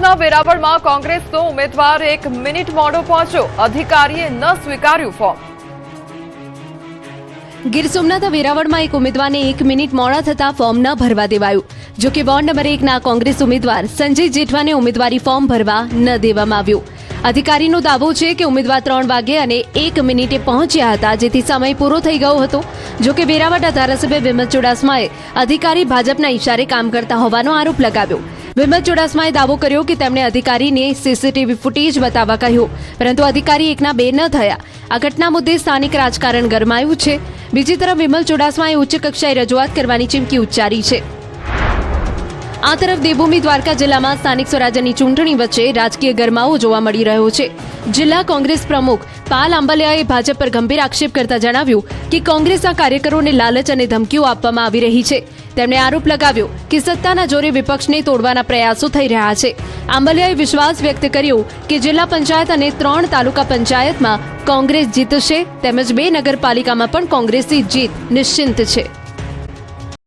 સોમનાથના વેરાવળમાં કોંગ્રેસનો ઉમેદવાર 1 મિનિટ મોડો પહોંચ્યો, અધિકારીએ ન સ્વીકાર્યું ફોર્મ। ગીર સોમનાથ વેરાવળમાં એક ઉમેદવારને 1 મિનિટ મોડા થતા ફોર્મ ન ભરવા દેવાયું। જો કે વોર્ડ નંબર 1ના કોંગ્રેસ ઉમેદવાર સંજય જેઠવાને ઉમેદવારી ફોર્મ ભરવા ન દેવામાં આવ્યું। અધિકારીનો દાવો છે કે ઉમેદવાર 3 વાગે અને 1 મિનિટે પહોંચ્યા હતા, જેથી સમય પૂરો થઈ ગયો હતો। જો કે વેરાવળના ધારાસભ્ય વિમલ ચુડાસમાએ અધિકારી ભાજપના ઇશારે કામ કરતા હોવાનો આરોપ લગાવ્યો। વિમલ ચુડાસમાએ દાવો કર્યો કે તેમણે અધિકારીને સીસીટીવી ફૂટેજ બતાવવા કહ્યું, પરંતુ અધિકારી 1ના 2 ન થયા। આ ઘટના મુદ્દે સ્થાનિક રાજકારણ ગરમાયું છે। બીજી તરફ વિમલ ચુડાસમાએ ઉચ્ચ કક્ષાએ રજૂઆત કરવાની ચીમકી ઉચ્ચારી છે। આ તરફ દેવભૂમિ દ્વારકા જિલ્લામાં સ્થાનિક સ્વરાજ્યની ચૂંટણી વચ્ચે રાજકીય ગરમાવો જોવા મળી રહ્યો છે। જિલ્લા કોંગ્રેસ પ્રમુખ પાલ આંબલિયાએ ભાજપ પર ગંભીર આક્ષેપ કરતા જણાવ્યું કે કોંગ્રેસના કાર્યકરોને લાલચ અને ધમકીઓ આપવામાં આવી રહી છે। તેમણે આરોપ લગાવ્યો કે સત્તાના જોરે વિપક્ષને તોડવાના પ્રયાસો થઈ રહ્યા છે। આંબલિયાએ વિશ્વાસ વ્યક્ત કર્યો કે જિલ્લા પંચાયત અને 3 તાલુકા પંચાયતમાં કોંગ્રેસ જીતશે, તેમજ 2 નગરપાલિકામાં પણ કોંગ્રેસની જીત નિશ્ચિત છે।